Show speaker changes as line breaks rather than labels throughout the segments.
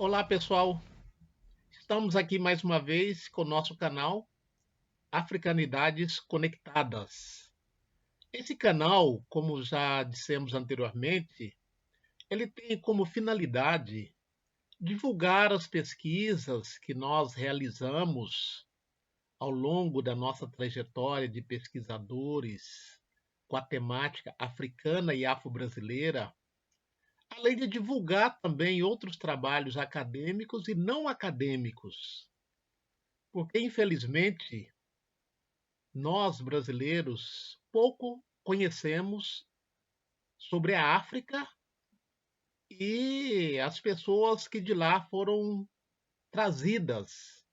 Olá, pessoal. Estamos aqui mais uma vez com o nosso canal Africanidades Conectadas. Esse canal, como já dissemos anteriormente, ele tem como finalidade divulgar as pesquisas que nós realizamos ao longo da nossa trajetória de pesquisadores com a temática africana e afro-brasileira, além de divulgar também outros trabalhos acadêmicos e não acadêmicos. Porque, infelizmente, nós brasileiros pouco conhecemos sobre a África e as pessoas que de lá foram trazidas,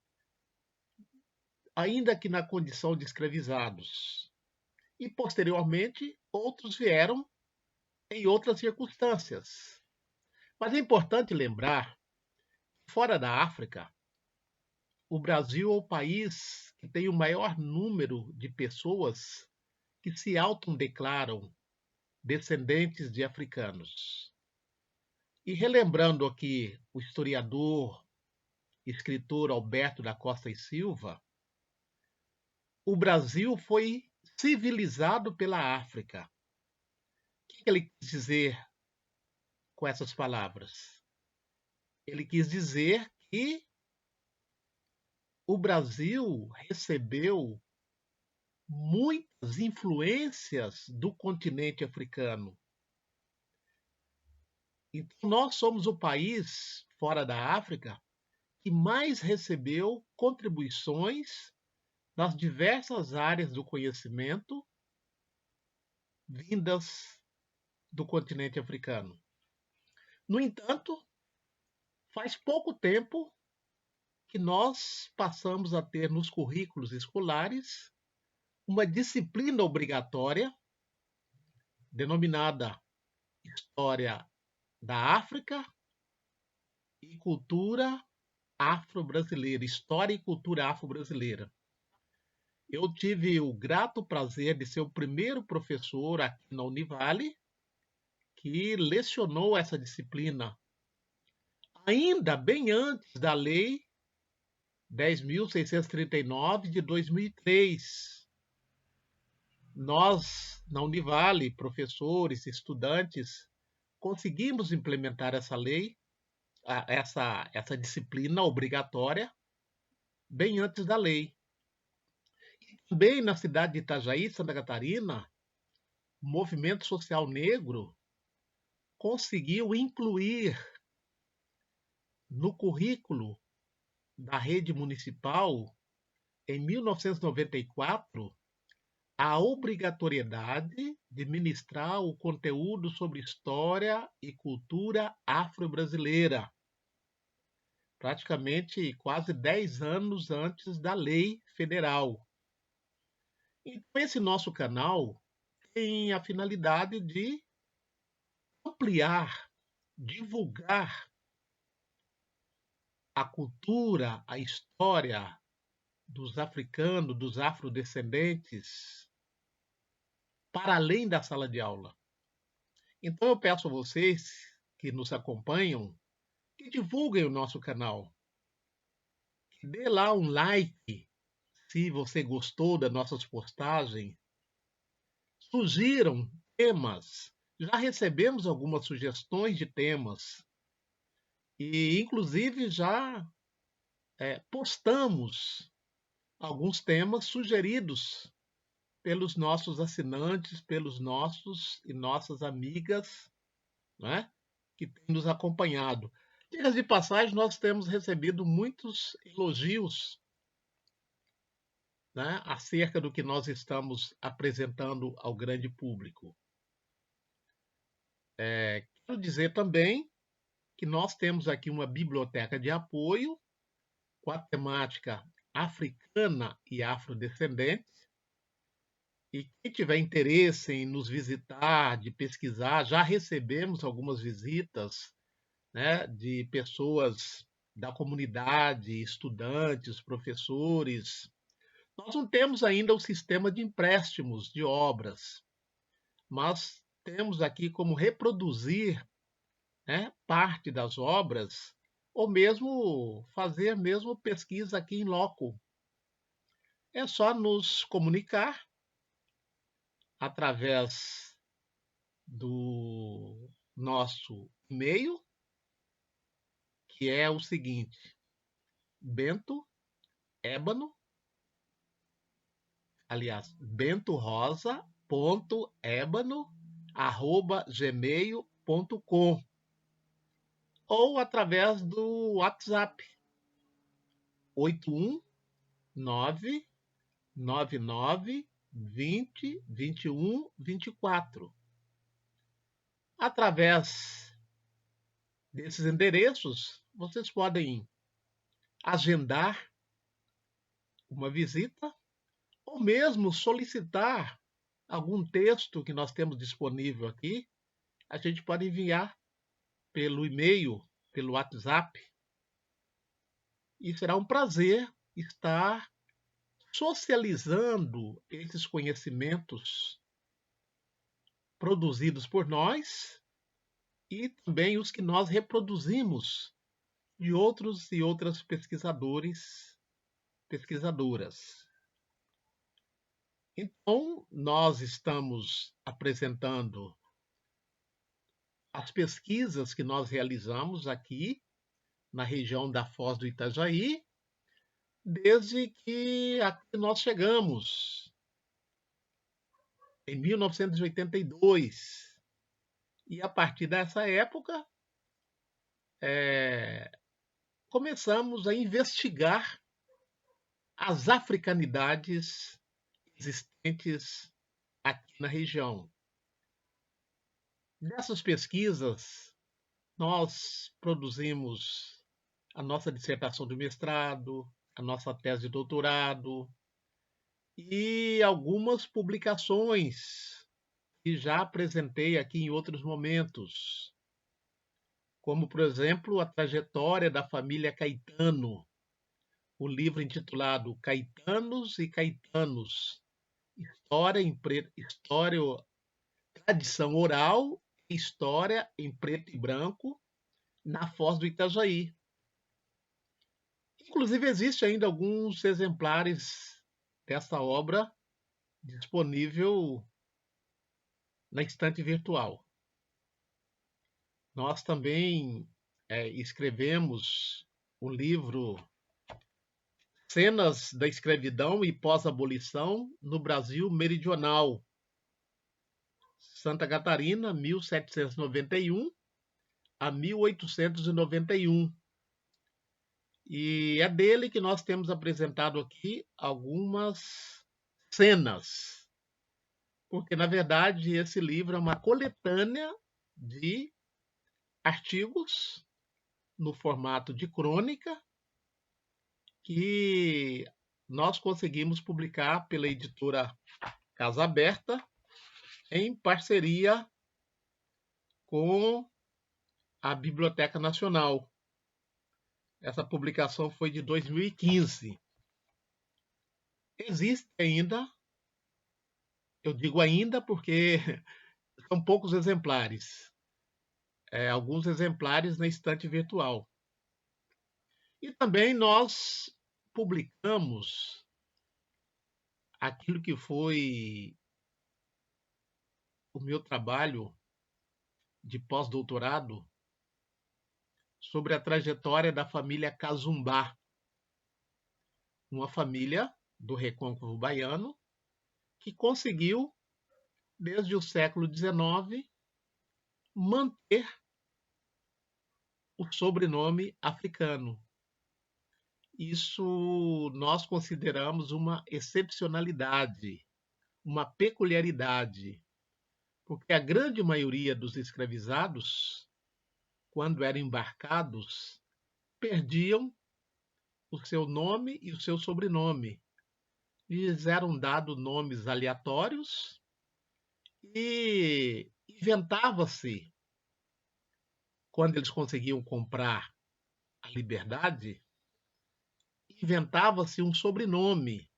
ainda que na condição de escravizados. E, posteriormente, outros vieram em outras circunstâncias. Mas é importante lembrar, fora da África, o Brasil é o país que tem o maior número de pessoas que se autodeclaram descendentes de africanos. E relembrando aqui o historiador, escritor Alberto da Costa e Silva, o Brasil foi civilizado pela África. O que ele quis dizer com essas palavras? Ele quis dizer que o Brasil recebeu muitas influências do continente africano. Então, nós somos o país, fora da África, que mais recebeu contribuições nas diversas áreas do conhecimento vindas do continente africano. No entanto, faz pouco tempo que nós passamos a ter nos currículos escolares uma disciplina obrigatória denominada História da África e Cultura Afro-Brasileira, História e Cultura Afro-Brasileira. Eu tive o grato prazer de ser o primeiro professor aqui na Univale que lecionou essa disciplina, ainda bem antes da Lei 10.639 de 2003. Nós, na Univale, professores, estudantes, conseguimos implementar essa lei, essa disciplina obrigatória, bem antes da lei. Também na cidade de Itajaí, Santa Catarina, o movimento social negro conseguiu incluir no currículo da rede municipal, em 1994, a obrigatoriedade de ministrar o conteúdo sobre história e cultura afro-brasileira, praticamente quase 10 anos antes da lei federal. Então, esse nosso canal tem a finalidade de ampliar, divulgar a cultura, a história dos africanos, dos afrodescendentes, para além da sala de aula. Então eu peço a vocês que nos acompanham que divulguem o nosso canal, que dê lá um like se você gostou das nossas postagens, sugiram temas. Já recebemos algumas sugestões de temas e, inclusive, já postamos alguns temas sugeridos pelos nossos assinantes, pelos nossos e nossas amigas, né, que têm nos acompanhado. Dicas de passagem, nós temos recebido muitos elogios, né, acerca do que nós estamos apresentando ao grande público. Quero dizer também que nós temos aqui uma biblioteca de apoio com a temática africana e afrodescendente. E quem tiver interesse em nos visitar, de pesquisar, já recebemos algumas visitas, né, de pessoas da comunidade, estudantes, professores. Nós não temos ainda o sistema de empréstimos de obras, mas temos aqui como reproduzir, né, parte das obras ou mesmo fazer mesmo pesquisa aqui em loco. É só nos comunicar através do nosso e-mail, que é o seguinte: Bento Ébano, aliás, bentorosa.ébano@gmail.com, ou através do WhatsApp 81999202124. Através desses endereços, vocês podem agendar uma visita ou mesmo solicitar algum texto que nós temos disponível aqui. A gente pode enviar pelo e-mail, pelo WhatsApp, e será um prazer estar socializando esses conhecimentos produzidos por nós e também os que nós reproduzimos de outros e outras pesquisadores, pesquisadoras. Então, nós estamos apresentando as pesquisas que nós realizamos aqui na região da Foz do Itajaí, desde que aqui nós chegamos, em 1982. E a partir dessa época, começamos a investigar as africanidades existentes aqui na região. Nessas pesquisas, nós produzimos a nossa dissertação de mestrado, a nossa tese de doutorado e algumas publicações que já apresentei aqui em outros momentos, como, por exemplo, a trajetória da família Caetano, o livro intitulado Caetanos e Caetanos, História, Tradição Oral e História em Preto e Branco, na Foz do Itajaí. Inclusive, existe ainda alguns exemplares dessa obra disponível na estante virtual. Nós também escrevemos o livro Cenas da Escravidão e Pós-Abolição no Brasil Meridional, Santa Catarina, 1791 a 1891. E é dele que nós temos apresentado aqui algumas cenas, porque, na verdade, esse livro é uma coletânea de artigos no formato de crônica que nós conseguimos publicar pela editora Casa Aberta, em parceria com a Biblioteca Nacional. Essa publicação foi de 2015. Existe ainda, eu digo ainda porque são poucos exemplares, alguns exemplares na estante virtual. E também nós publicamos aquilo que foi o meu trabalho de pós-doutorado sobre a trajetória da família Cazumbá, uma família do Recôncavo Baiano que conseguiu, desde o século XIX, manter o sobrenome africano. Isso nós consideramos uma excepcionalidade, uma peculiaridade, porque a grande maioria dos escravizados, quando eram embarcados, perdiam o seu nome e o seu sobrenome. Lhes eram dados nomes aleatórios e inventava-se, quando eles conseguiam comprar a liberdade, inventava-se um sobrenome,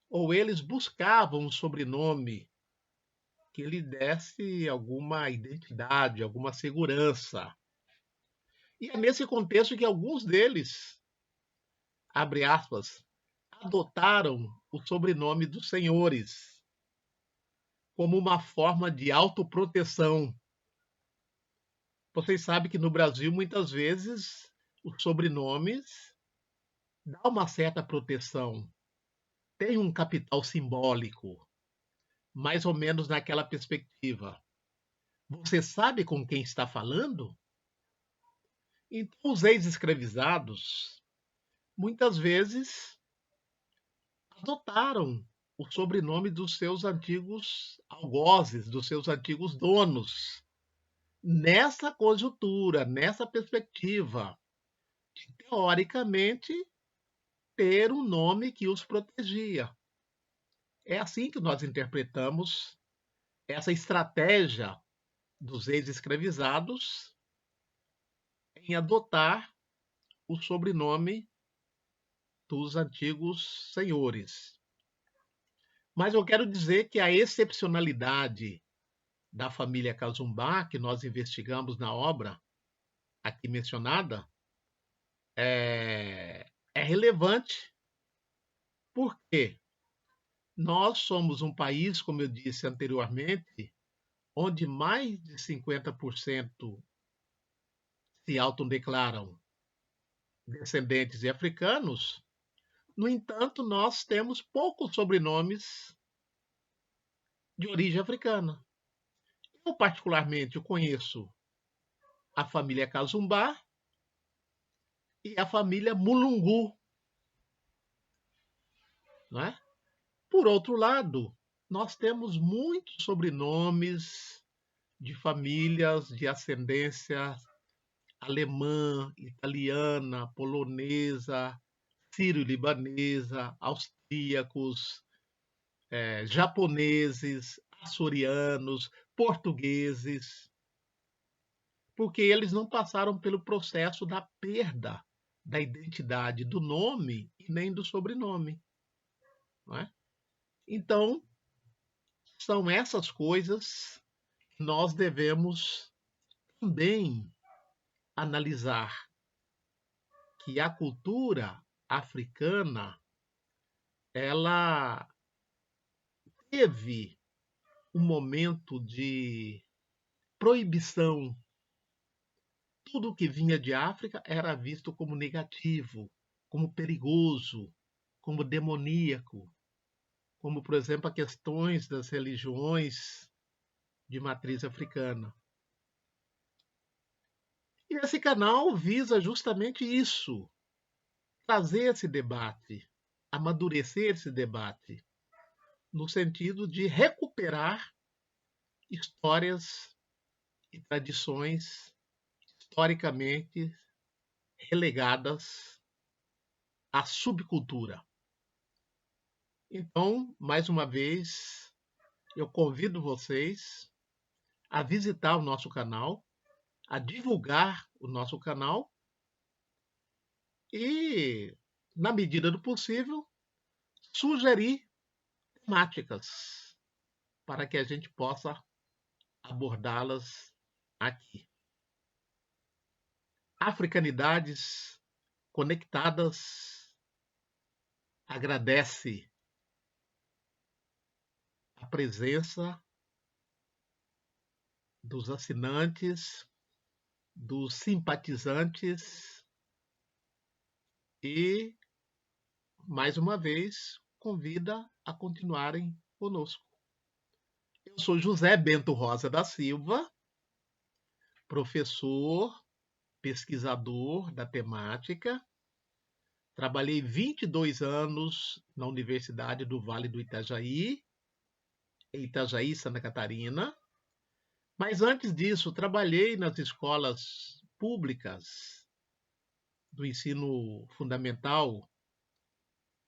ou eles buscavam um sobrenome que lhe desse alguma identidade, alguma segurança. E é nesse contexto que alguns deles, abre aspas, adotaram o sobrenome dos senhores como uma forma de autoproteção. Vocês sabem que no Brasil, muitas vezes, os sobrenomes dão uma certa proteção, tem um capital simbólico, mais ou menos naquela perspectiva. Você sabe com quem está falando? Então, os ex-escravizados, muitas vezes, adotaram o sobrenome dos seus antigos algozes, dos seus antigos donos. Nessa conjuntura, nessa perspectiva, de, teoricamente, ter um nome que os protegia. É assim que nós interpretamos essa estratégia dos ex-escravizados em adotar o sobrenome dos antigos senhores. Mas eu quero dizer que a excepcionalidade da família Cazumbá, que nós investigamos na obra aqui mencionada, é relevante, porque nós somos um país, como eu disse anteriormente, onde mais de 50% se autodeclaram descendentes de africanos. No entanto, nós temos poucos sobrenomes de origem africana. Eu, particularmente, eu conheço a família Cazumbá e a família Mulungu. Não é? Por outro lado, nós temos muitos sobrenomes de famílias de ascendência alemã, italiana, polonesa, sírio-libanesa, austríacos, japoneses, açorianos, portugueses, porque eles não passaram pelo processo da perda da identidade do nome e nem do sobrenome. Não é? Então, são essas coisas que nós devemos também analisar, que a cultura africana ela teve um momento de proibição. Tudo que vinha de África era visto como negativo, como perigoso, como demoníaco, como, por exemplo, as questões das religiões de matriz africana. E esse canal visa justamente isso, trazer esse debate, amadurecer esse debate, no sentido de recuperar histórias e tradições historicamente relegadas à subcultura. Então, mais uma vez, eu convido vocês a visitar o nosso canal, a divulgar o nosso canal e, na medida do possível, sugerir temáticas para que a gente possa abordá-las aqui. Africanidades Conectadas agradece a presença dos assinantes, dos simpatizantes e, mais uma vez, convida a continuarem conosco. Eu sou José Bento Rosa da Silva, professor, pesquisador da temática. Trabalhei 22 anos na Universidade do Vale do Itajaí, em Itajaí, Santa Catarina. Mas antes disso, trabalhei nas escolas públicas do ensino fundamental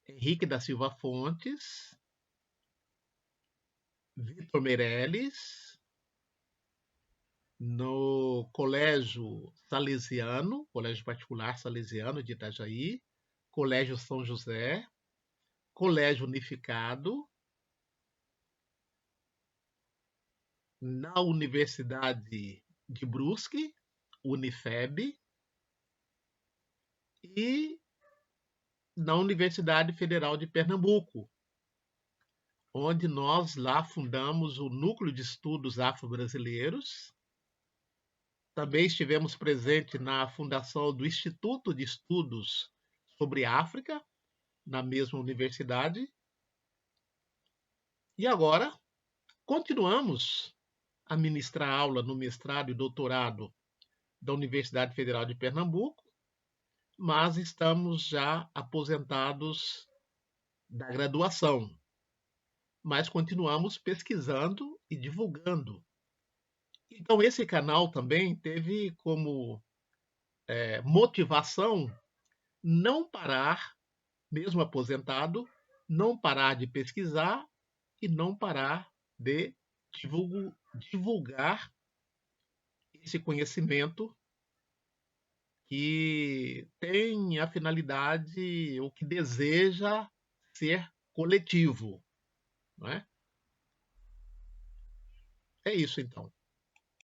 Henrique da Silva Fontes, Vitor Meirelles, no Colégio Salesiano, Colégio Particular Salesiano de Itajaí, Colégio São José, Colégio Unificado, na Universidade de Brusque, Unifeb, e na Universidade Federal de Pernambuco, onde nós lá fundamos o Núcleo de Estudos Afro-Brasileiros. Também estivemos presentes na fundação do Instituto de Estudos sobre África, na mesma universidade. E agora continuamos a ministrar aula no mestrado e doutorado da Universidade Federal de Pernambuco, mas estamos já aposentados da graduação. Mas continuamos pesquisando e divulgando. Então, esse canal também teve como motivação não parar, mesmo aposentado, não parar de pesquisar e não parar de divulgar esse conhecimento que tem a finalidade, ou que deseja ser coletivo, não é? É isso então.